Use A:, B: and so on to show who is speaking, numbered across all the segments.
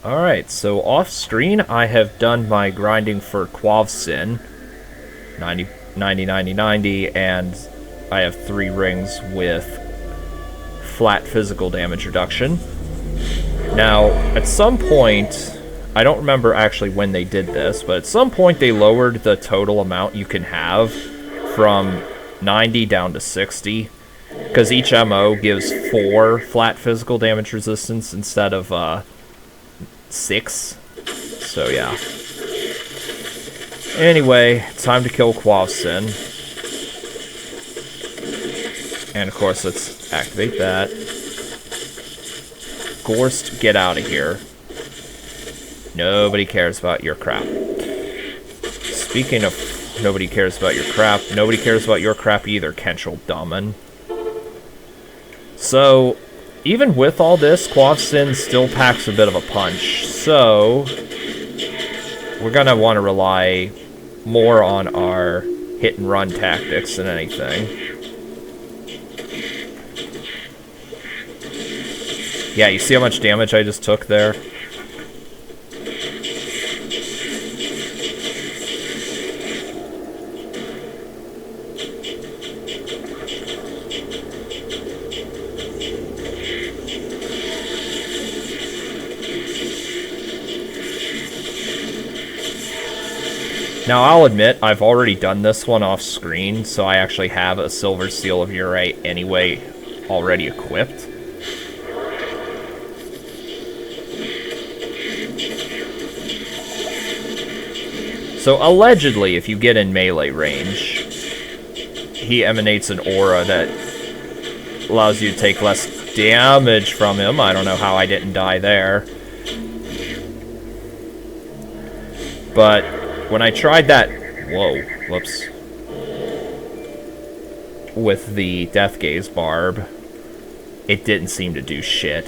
A: Alright, so off screen I have done my grinding for Quavsin 90, 90, 90, 90, and I have 3 rings with flat physical damage reduction. Now, at some point, I don't remember actually when they did this, but at some point they lowered the total amount you can have from 90 down to 60, because each MO gives 4 flat physical damage resistance instead of 6. So yeah. Anyway, time to kill Quavsin. And of course, let's activate that. Gorst, get out of here. Nobody cares about your crap. Speaking of nobody cares about your crap, nobody cares about your crap either, Kenchel Dummin. So, even with all this, Quavsin still packs a bit of a punch. So, we're gonna want to rely more on our hit and run tactics than anything. Yeah, you see how much damage I just took there? Now, I'll admit, I've already done this one off screen, so I actually have a Silver Seal of Urite anyway already equipped. So, allegedly, if you get in melee range, he emanates an aura that allows you to take less damage from him. I don't know how I didn't die there. But when I tried that... Whoa, whoops. With the Death Gaze Barb, it didn't seem to do shit.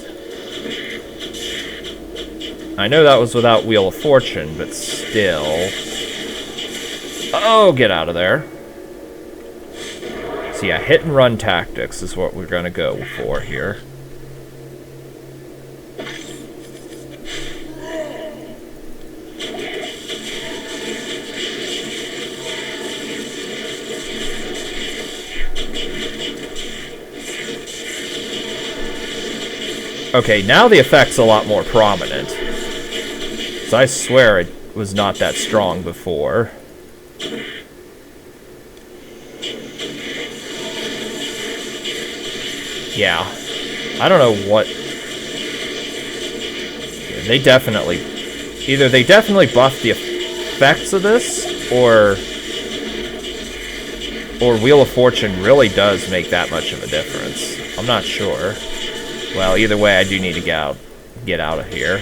A: I know that was without Wheel of Fortune, but still... Oh, get out of there. So yeah, hit and run tactics is what we're gonna go for here. Okay, now the effect's a lot more prominent. So I swear it was not that strong before. Yeah. I don't know what... They definitely... Either they definitely buffed the effects of this, or Wheel of Fortune really does make that much of a difference. I'm not sure. Well, either way, I do need to get out of here.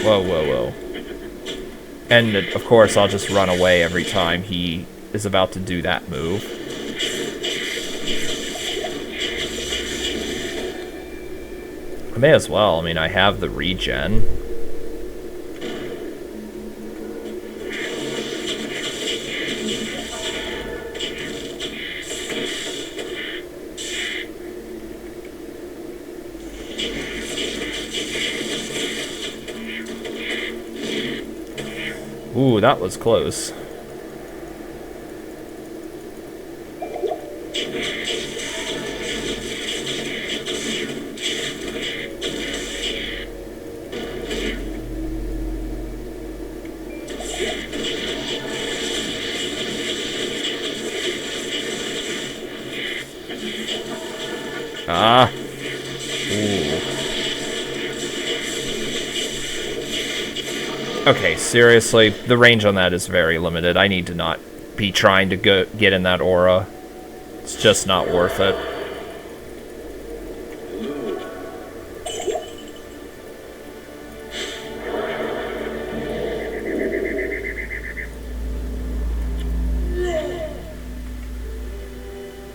A: Whoa, whoa, whoa. And, of course, I'll just run away every time he is about to do that move. I may as well. I mean, I have the regen. Ooh, that was close. Ah. Ooh. Okay, seriously, the range on that is very limited. I need to not be trying to get in that aura. It's just not worth it.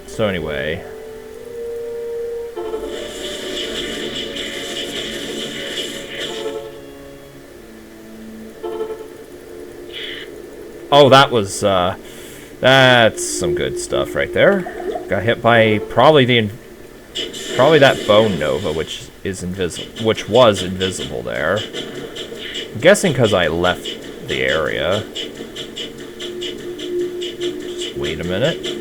A: So anyway... Oh, that was, that's some good stuff right there. Got hit by probably that Bone Nova, which was invisible there. I'm guessing because I left the area. Just wait a minute.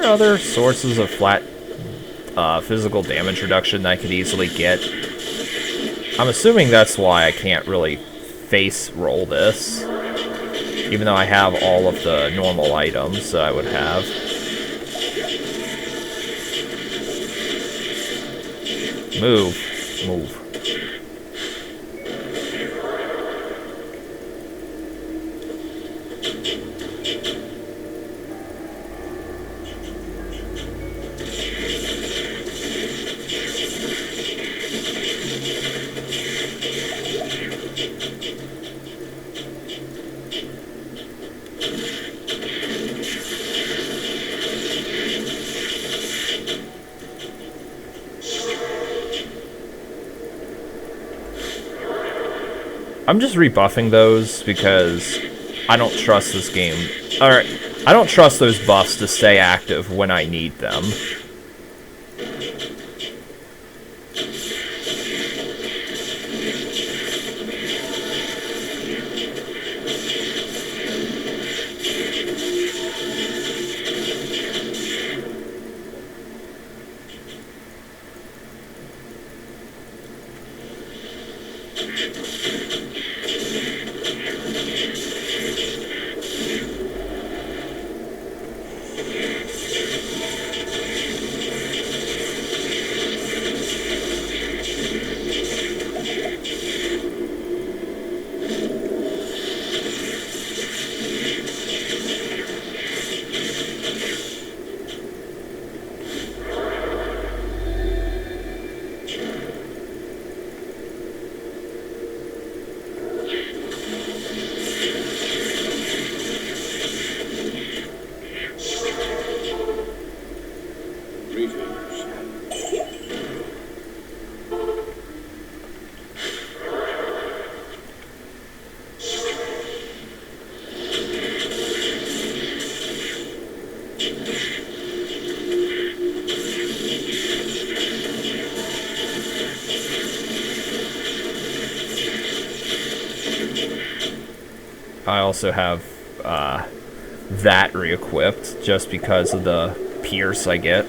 A: Other sources of flat physical damage reduction that I could easily get. I'm assuming that's why I can't really face roll this, even though I have all of the normal items that I would have. Move. I'm just rebuffing those because I don't trust this game. Alright, I don't trust those buffs to stay active when I need them. I also have that re-equipped just because of the pierce I get.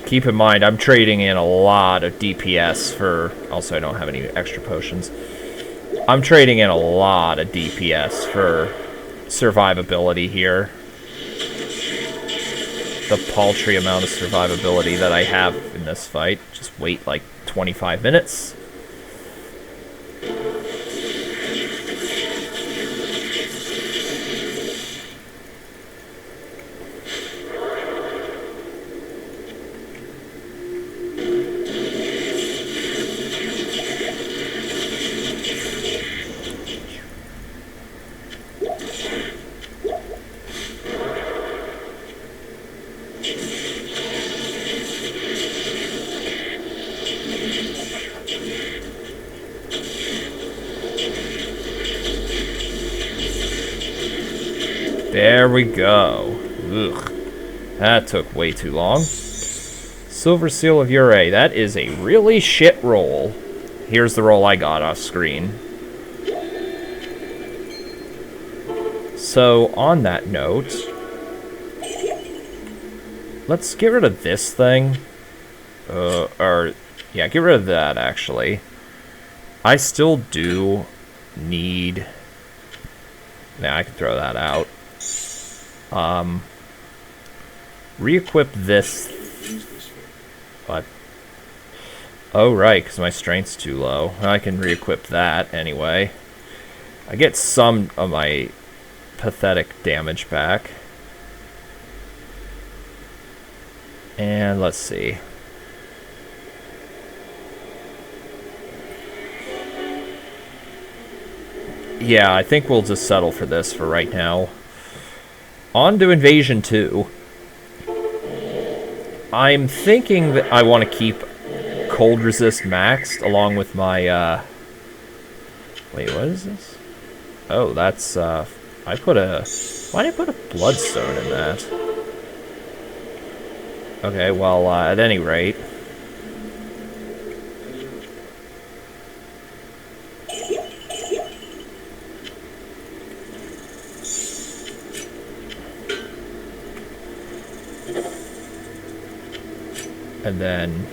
A: Keep in mind, I'm trading in a lot of DPS for... Also, I don't have any extra potions. I'm trading in a lot of DPS for survivability here. The paltry amount of survivability that I have in this fight. Just wait like 25 minutes. There we go. Ugh. That took way too long. Silver Seal of Ure. That is a really shit roll. Here's the roll I got off screen. So, on that note, let's get rid of this thing. Yeah, get rid of that, actually. I still do need... Nah, I can throw that out. Re-equip this... What? Oh, right, because my strength's too low. I can re-equip that, anyway. I get some of my pathetic damage back. And let's see. Yeah, I think we'll just settle for this for right now. On to Invasion 2. I'm thinking that I want to keep Cold Resist maxed along with my, Wait, what is this? Oh, that's, I put a... Why did I put a Bloodstone in that? Okay, well, at any rate... And then...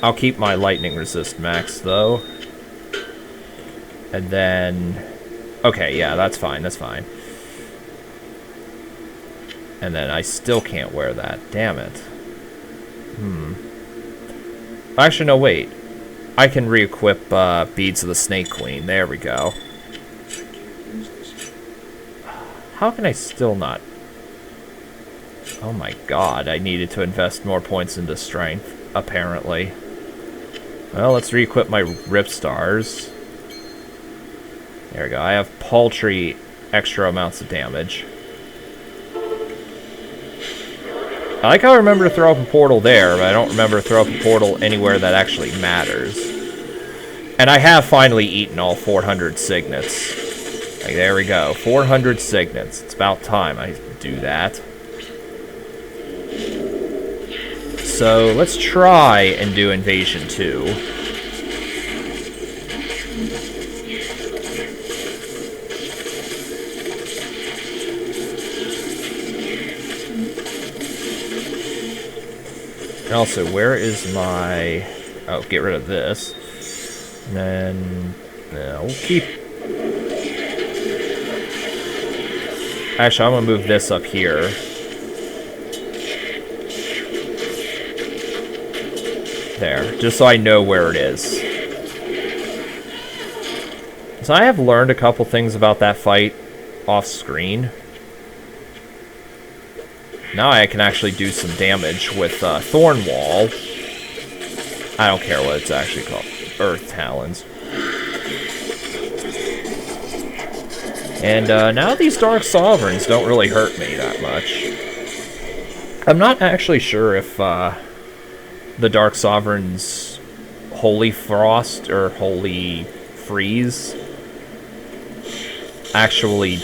A: I'll keep my lightning resist max, though. And then... Okay, yeah, that's fine, that's fine. And then I still can't wear that. Damn it. Actually, no, wait. I can re-equip Beads of the Snake Queen. There we go. How can I still not... Oh my god, I needed to invest more points into strength, apparently. Well, let's re-equip my Rip Stars. There we go. I have paltry extra amounts of damage. I like how I remember to throw up a portal there, but I don't remember to throw up a portal anywhere that actually matters. And I have finally eaten all 400 signets. Like, there we go. 400 signets. It's about time I do that. So, let's try and do Invasion 2. And also, where is my... Oh, get rid of this. And then... we'll keep... Actually, I'm going to move this up here. There, just so I know where it is. So I have learned a couple things about that fight off screen. Now I can actually do some damage with Thorn Wall. I don't care what it's actually called. Earth Talons. And now these Dark Sovereigns don't really hurt me that much. I'm not actually sure if the Dark Sovereign's Holy Frost or Holy Freeze actually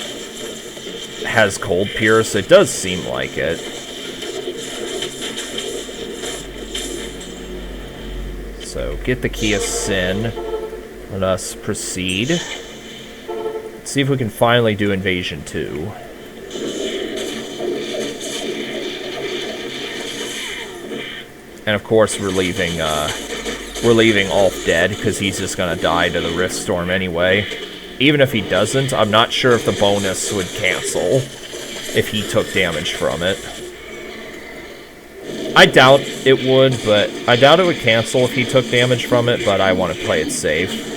A: has Cold Pierce. It does seem like it. So, get the Key of Sin. Let us proceed. Let's see if we can finally do Invasion 2. And of course, we're leaving we're leaving Ulf dead, because he's just gonna die to the Rift Storm anyway. Even if he doesn't, I'm not sure if the bonus would cancel if he took damage from it. I doubt it would, but I doubt it would cancel if he took damage from it, but I want to play it safe.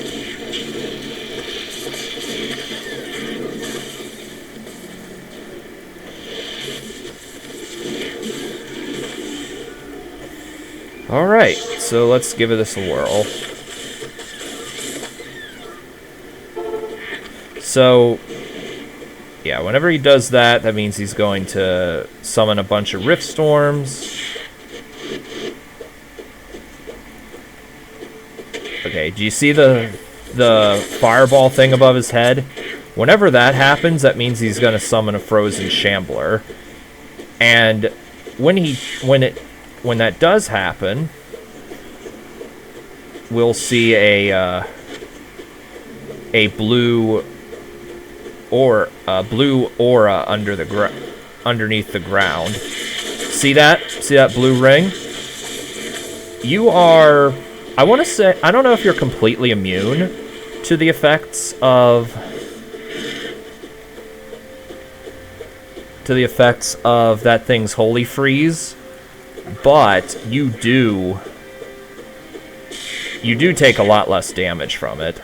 A: Alright, so let's give this a whirl. So, yeah, whenever he does that, that means he's going to summon a bunch of Rift Storms. Okay, do you see the fireball thing above his head? Whenever that happens, that means he's going to summon a Frozen Shambler. And when that does happen, we'll see a blue aura underneath the ground. See that? See that blue ring? You are, I want to say, I don't know if you're completely immune to the effects of that thing's Holy Freeze, but you do take a lot less damage from it.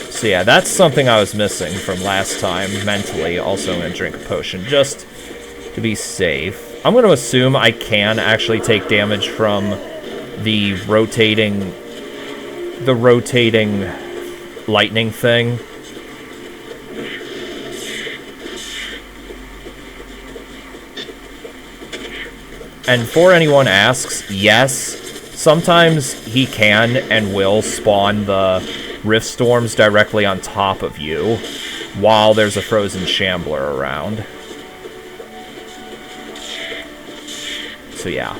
A: So yeah, that's something I was missing from last time mentally. Also, I'm going to drink a potion just to be safe. I'm going to assume I can actually take damage from the rotating lightning thing. And for anyone asks, yes, sometimes he can and will spawn the Rift Storms directly on top of you while there's a Frozen Shambler around. So yeah.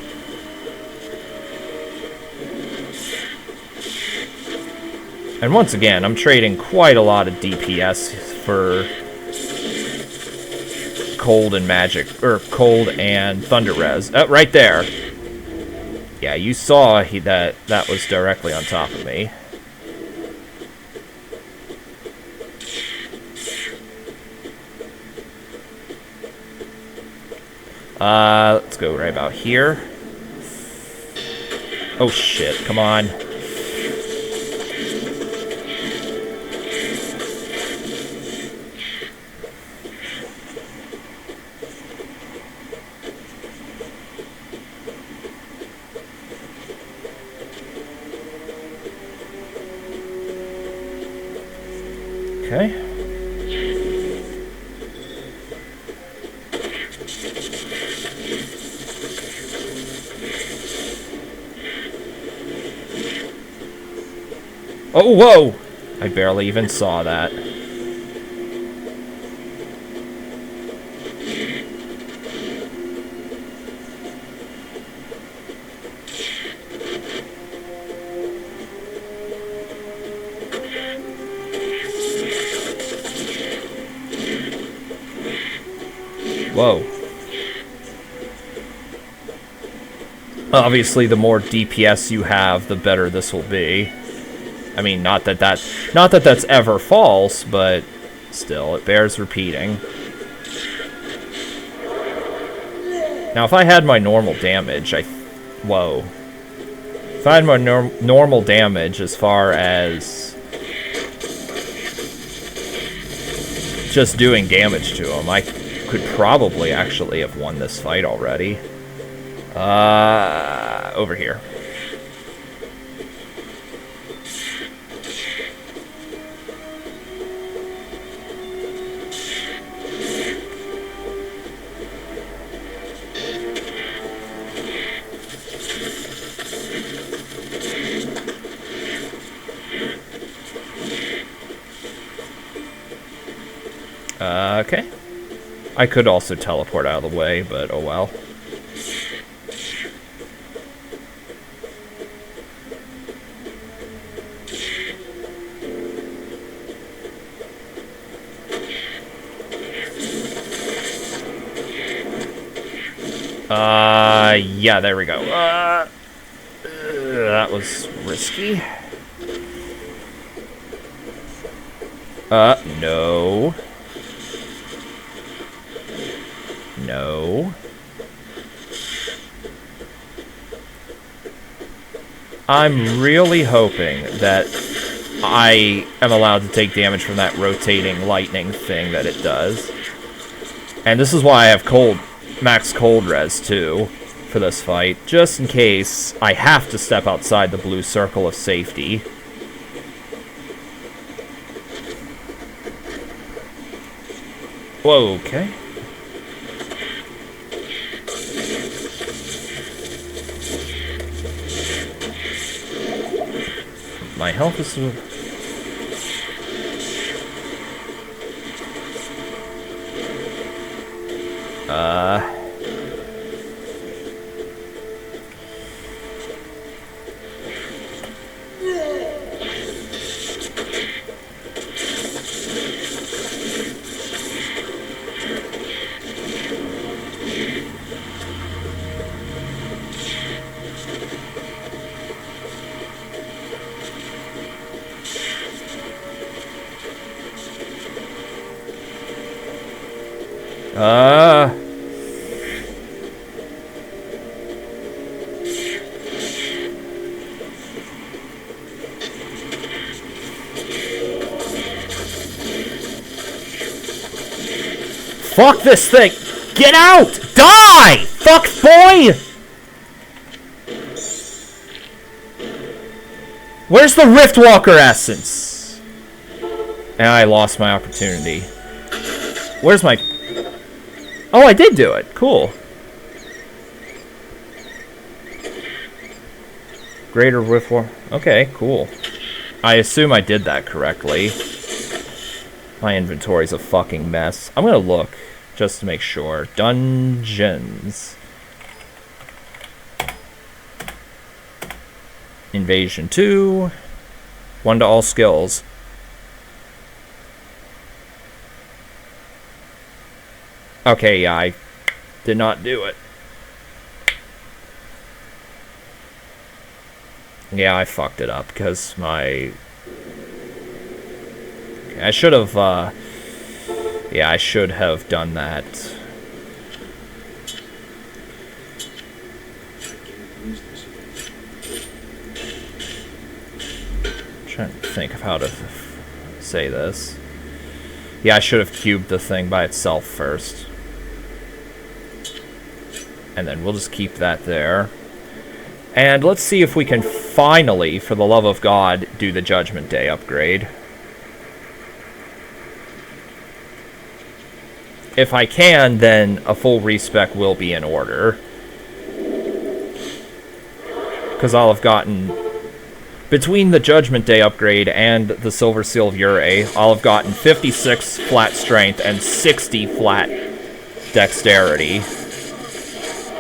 A: And once again, I'm trading quite a lot of DPS for cold and magic, or cold and thunder res. Oh, right there. Yeah, you saw that was directly on top of me. Let's go right about here. Oh shit, come on. Okay. Oh, whoa! I barely even saw that. Whoa. Obviously, the more DPS you have, the better this will be. I mean, not that that's ever false, but still, it bears repeating. Now, if I had my normal damage, whoa. If I had my normal damage as far as just doing damage to him, I could probably actually have won this fight already. Over here. Okay. I could also teleport out of the way, but oh well. Yeah, there we go. That was risky. No. No. I'm really hoping that I am allowed to take damage from that rotating lightning thing that it does. And this is why I have max cold res, too, for this fight, just in case I have to step outside the blue circle of safety. Whoa, okay. My health is... Fuck this thing! Get out! Die! Fuck, boy! Where's the Riftwalker essence? And I lost my opportunity. Where's my... Oh, I did do it. Cool. Greater Riftwalker. Okay, cool. I assume I did that correctly. My inventory's a fucking mess. I'm gonna look, just to make sure. Dungeons. Invasion 2. 1 to all skills. Okay, yeah, I did not do it. Yeah, I fucked it up, because my... I should have, yeah, I should have done that. I'm trying to think of how to say this. Yeah, I should have cubed the thing by itself first. And then we'll just keep that there. And let's see if we can finally, for the love of God, do the Judgment Day upgrade. If I can, then a full respec will be in order. Because I'll have gotten... Between the Judgment Day upgrade and the Silver Seal of Ure, I'll have gotten 56 flat strength and 60 flat dexterity.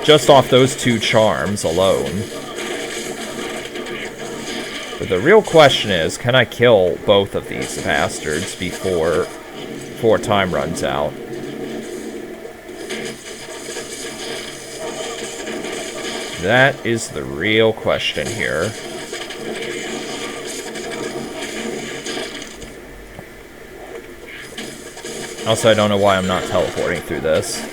A: Just off those 2 charms alone. But the real question is, can I kill both of these bastards before time runs out? That is the real question here. Also, I don't know why I'm not teleporting through this.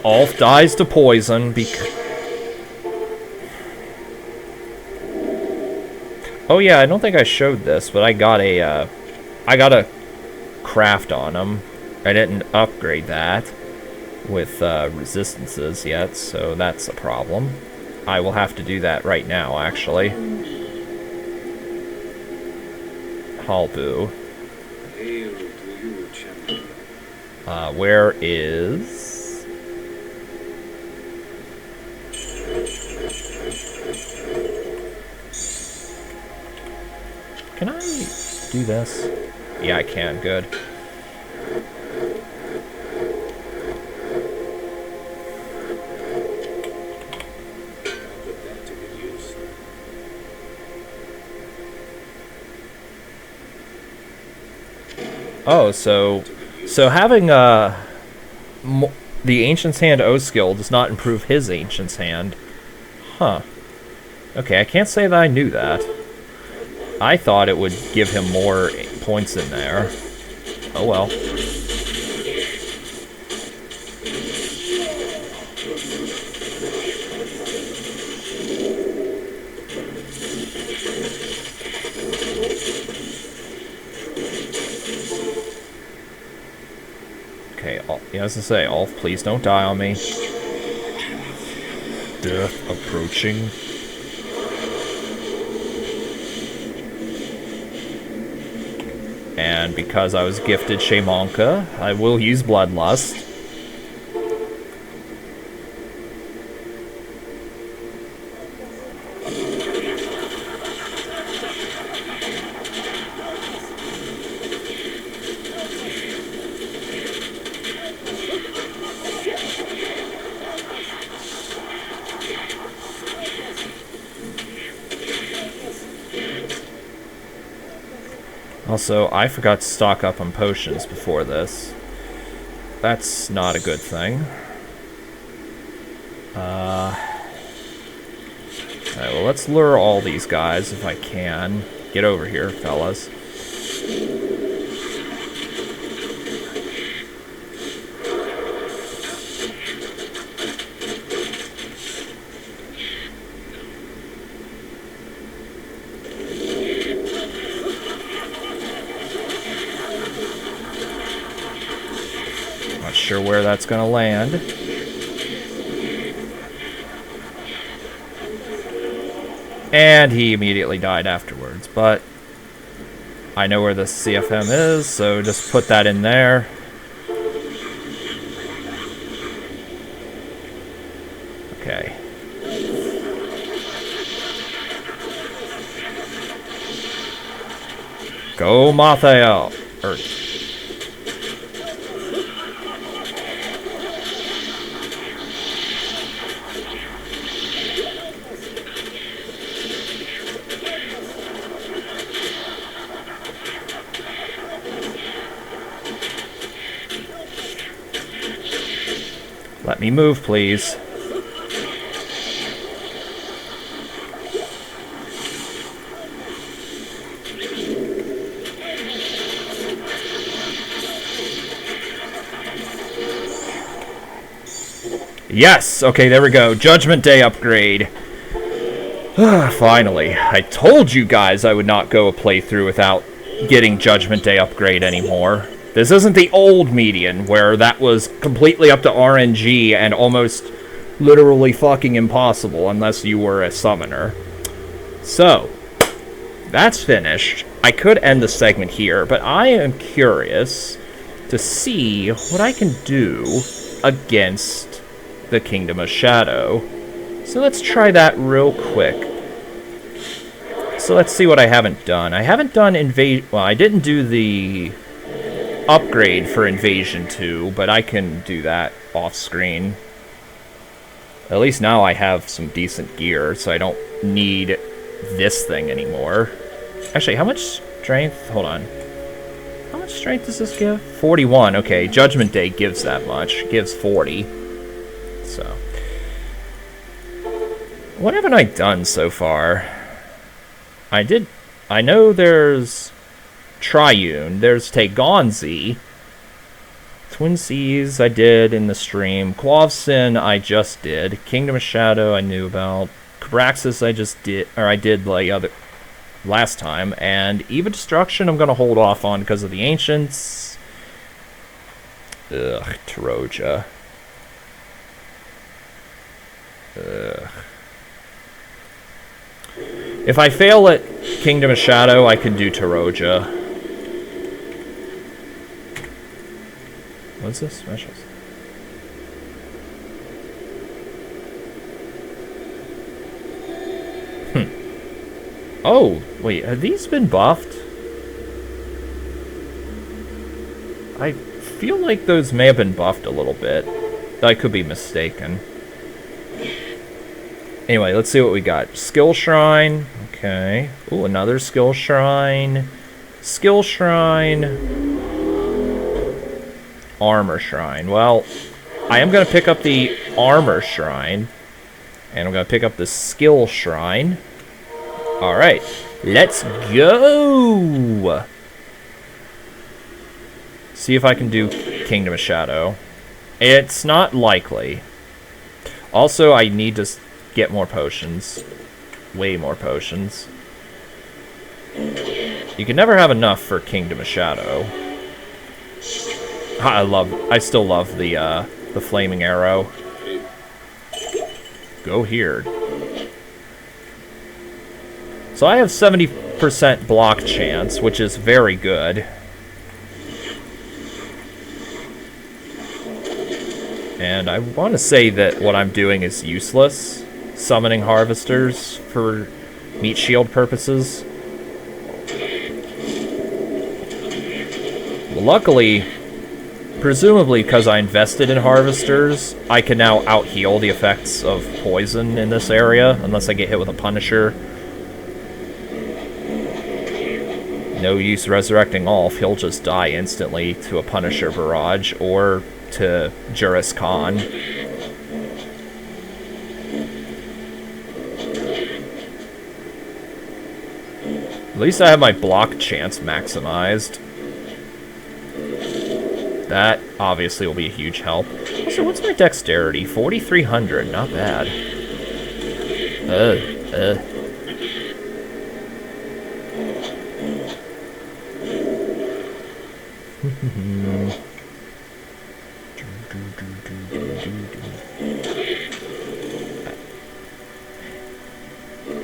A: Ulf dies to poison because... Oh yeah, I don't think I showed this, but I got a craft on him. I didn't upgrade that with resistances yet, so that's a problem. I will have to do that right now, actually. Halbu. Where is... Can I do this? Yeah, I can. Good. Oh, so having the Ancient's Hand O skill does not improve his Ancient's Hand. Huh. Okay, I can't say that I knew that. I thought it would give him more points in there. Oh well. Okay, yeah, as I say, Ulf, please don't die on me. Death approaching. And because I was gifted Shamanka, I will use Bloodlust. Also, I forgot to stock up on potions before this. That's not a good thing. Alright, well, let's lure all these guys if I can. Get over here, fellas. Sure where that's gonna land. And he immediately died afterwards, but I know where the CFM is, so just put that in there. Okay. Go Mathael! Let me move, please. Yes! Okay, there we go. Judgment Day upgrade. Finally. I told you guys I would not go a playthrough without getting Judgment Day upgrade anymore. This isn't the old median, where that was completely up to RNG and almost literally fucking impossible unless you were a summoner. So, that's finished. I could end the segment here, but I am curious to see what I can do against the Kingdom of Shadow. So let's try that real quick. So let's see what I haven't done. I haven't done well, I didn't do the upgrade for Invasion 2, but I can do that off screen. At least now I have some decent gear, so I don't need this thing anymore. Actually, how much strength? Hold on. How much strength does this give? 41. Okay, Judgment Day gives that much. It gives 40. So, what haven't I done so far? I know there's Triune, there's Tegonzi, Twin Seas I did in the stream, Quavsin I just did, Kingdom of Shadow I knew about, Cabraxis I did like last time, and Eva Destruction I'm gonna hold off on because of the Ancients. Ugh, Taroja. Ugh. If I fail at Kingdom of Shadow, I can do Taroja. What's this? Specials. Oh, wait, have these been buffed? I feel like those may have been buffed a little bit. I could be mistaken. Anyway, let's see what we got. Skill Shrine. Okay. Ooh, another Skill Shrine. Skill Shrine. Armor Shrine. Well, I am going to pick up the Armor Shrine. And I'm going to pick up the Skill Shrine. Alright, let's go! See if I can do Kingdom of Shadow. It's not likely. Also, I need to get more potions. Way more potions. You can never have enough for Kingdom of Shadow. I still love the flaming arrow. Go here. So I have 70% block chance, which is very good. And I want to say that what I'm doing is useless. Summoning harvesters for meat shield purposes. Well, luckily, presumably because I invested in harvesters, I can now out-heal the effects of poison in this area, unless I get hit with a Punisher. No use resurrecting Ulf, he'll just die instantly to a Punisher barrage, or to Juris Khan. At least I have my block chance maximized. That obviously will be a huge help. So what's my dexterity? 4,300, not bad.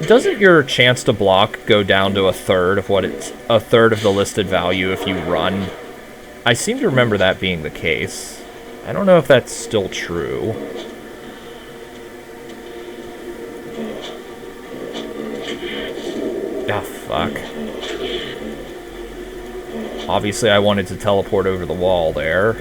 A: Doesn't your chance to block go down to a third of the listed value if you run? I seem to remember that being the case. I don't know if that's still true. Ah, fuck. Obviously, I wanted to teleport over the wall there.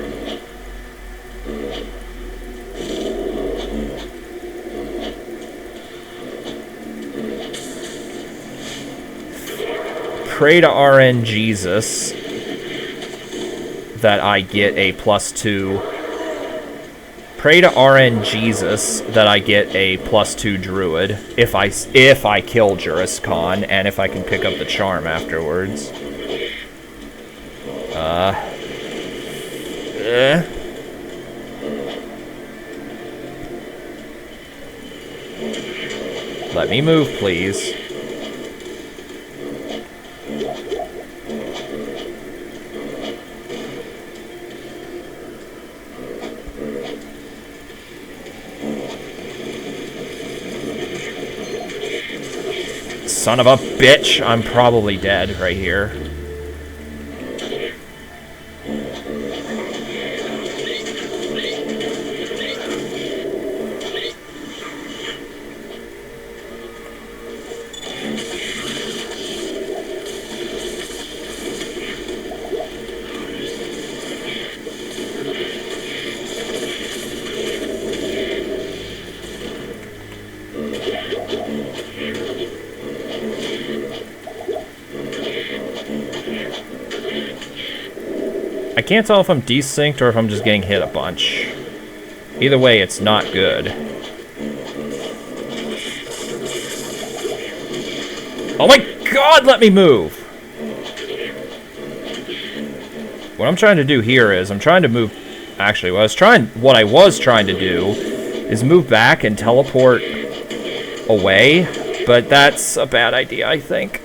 A: Pray to RN Jesus that I get a +2. Pray to RN Jesus that I get a +2 Druid if I kill Juris Khan and if I can pick up the charm afterwards. Let me move, please. Son of a bitch, I'm probably dead right here. I can't tell if I'm desynced or if I'm just getting hit a bunch. Either way, it's not good. Oh my god, let me move! What I'm trying to do here is, I'm trying to move... Actually, what I was trying to do is move back and teleport away, but that's a bad idea, I think.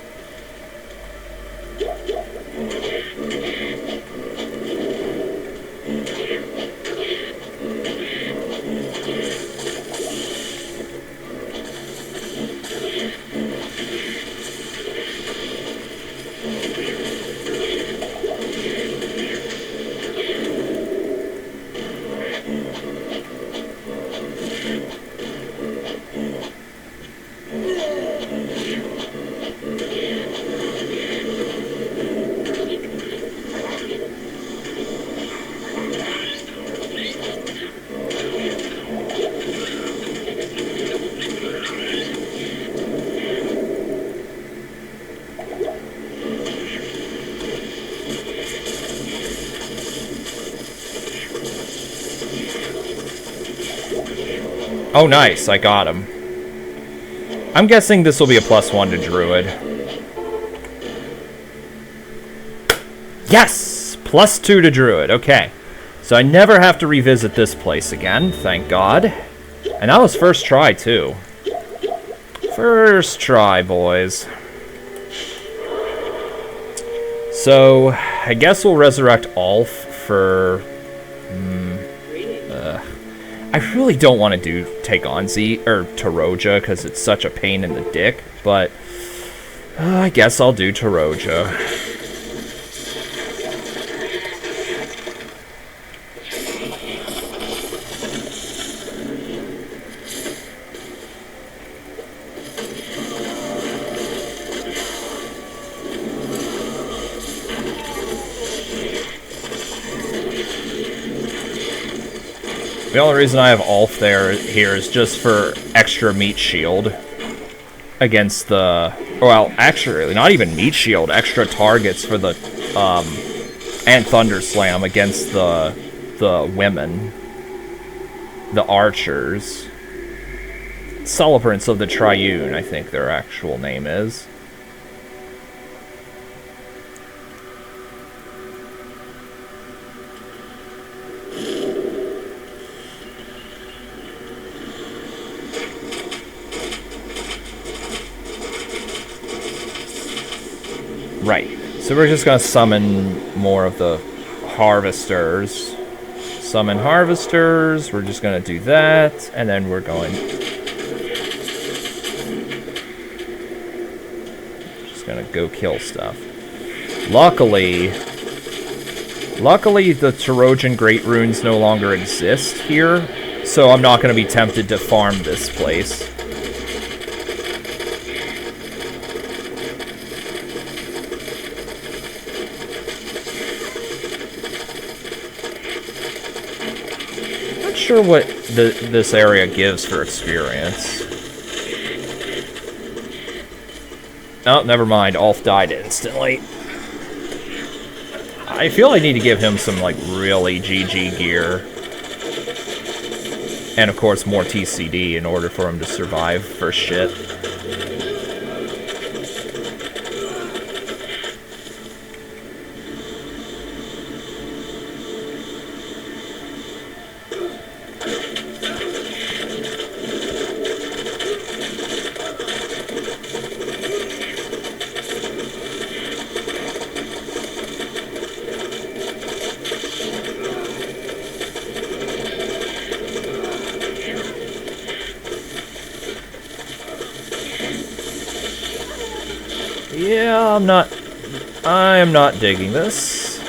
A: Oh, nice. I got him. I'm guessing this will be a +1 to Druid. Yes! +2 to Druid. Okay. So I never have to revisit this place again. Thank God. And that was first try, too. First try, boys. So, I guess we'll resurrect Ulf for... I really don't want to take on Taroja, because it's such a pain in the dick, but I guess I'll do Taroja. The only reason I have Ulf here is just for extra meat shield against the... Well, actually, not even meat shield, extra targets for the... and Thunder Slam against the women. The archers. Celebrants of the Triune, I think their actual name is. Right, so we're just going to summon more of the harvesters. Summon harvesters, we're just going to do that, and then we're going... Just going to go kill stuff. Luckily, the Tarojan Great Runes no longer exist here, so I'm not going to be tempted to farm this place. Sure what this area gives for experience. Oh, never mind. Ulf died instantly. I feel I need to give him some, like, really GG gear. And, of course, more TCD in order for him to survive for shit. Yeah, I am not digging this.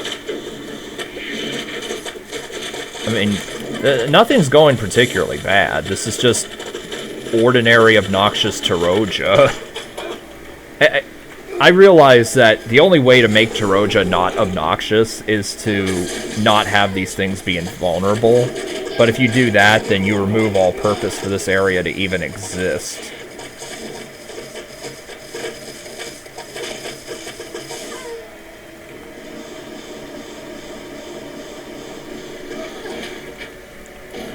A: I mean, nothing's going particularly bad. This is just ordinary obnoxious Taroja. I realize that the only way to make Taroja not obnoxious is to not have these things be invulnerable. But if you do that, then you remove all purpose for this area to even exist.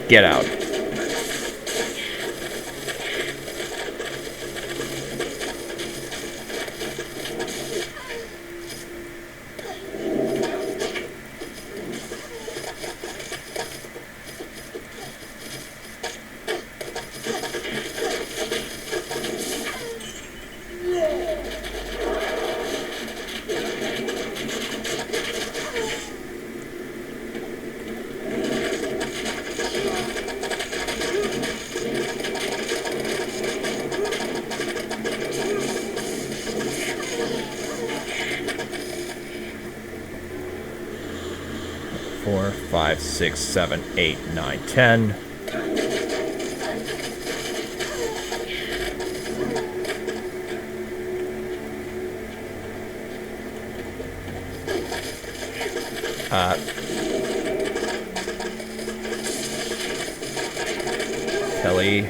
A: Get out. Four, 5, 6, 7, 8, 9, 10. Kelly.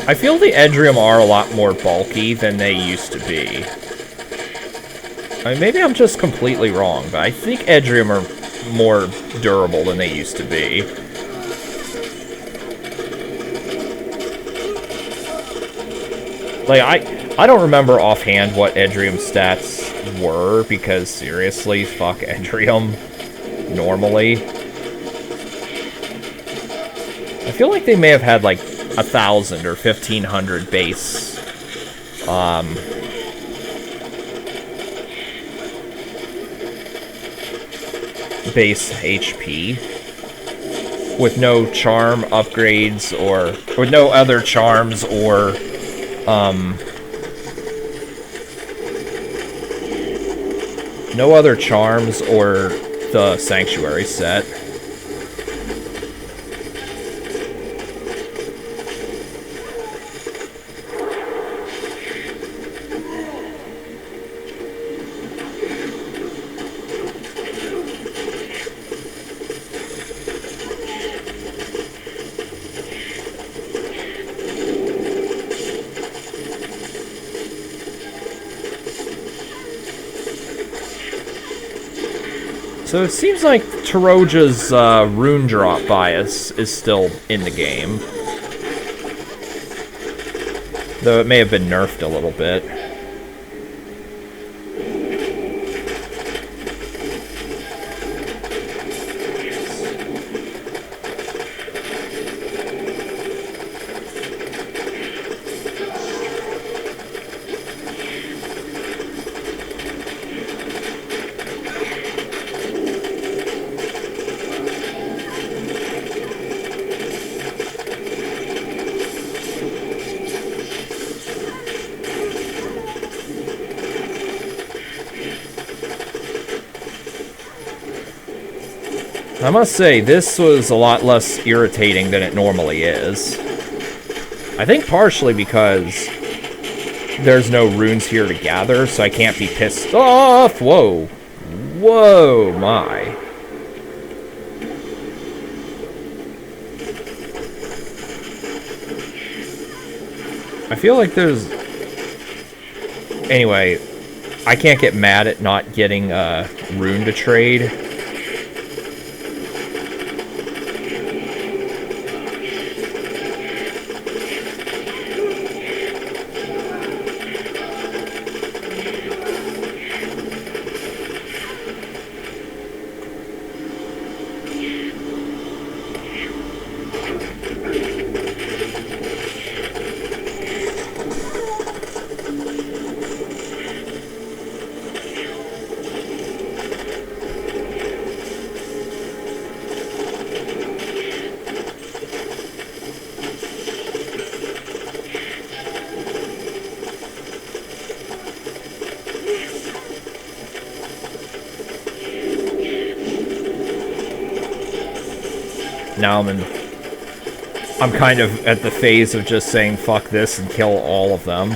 A: I feel the Edrium are a lot more bulky than they used to be. I mean, maybe I'm just completely wrong, but I think Edrium are more durable than they used to be. Like, I don't remember offhand what Edrium stats were, because seriously, fuck Edrium normally. I feel like they may have had like 1,000 or 1,500 base base HP with no charm upgrades or with no other charms or no other charms or the sanctuary set. So it seems like Taroja's rune drop bias is still in the game. Though it may have been nerfed a little bit. I must say, this was a lot less irritating than it normally is. I think partially because there's no runes here to gather, so I can't be pissed off. Whoa. Whoa, my. I feel like there's... Anyway, I can't get mad at not getting a rune to trade. Now I'm kind of at the phase of just saying fuck this and kill all of them.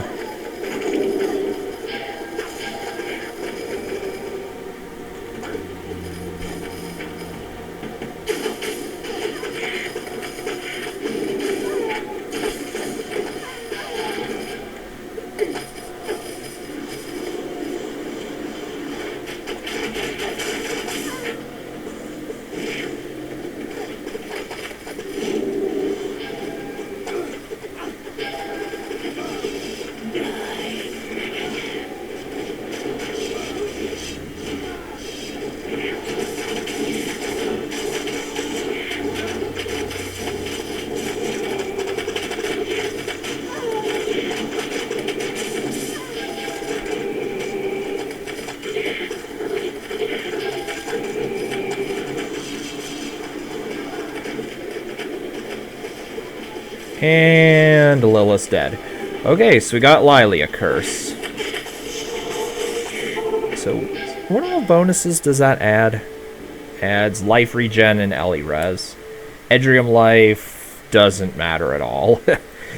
A: And Lilith's dead. Okay, so we got Lilia Curse. So, what all bonuses does that add? Adds life regen and Ellie res. Edrium life doesn't matter at all.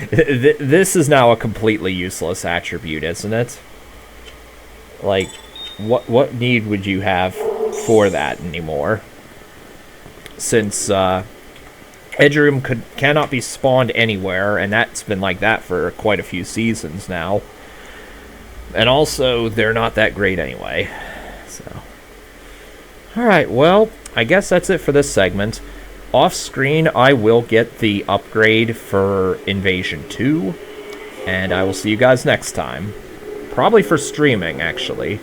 A: This is now a completely useless attribute, isn't it? Like, what need would you have for that anymore? since Edgeroom cannot be spawned anywhere, and that's been like that for quite a few seasons now. And also, they're not that great anyway. So, alright, well, I guess that's it for this segment. Off screen, I will get the upgrade for Invasion 2, and I will see you guys next time. Probably for streaming, actually.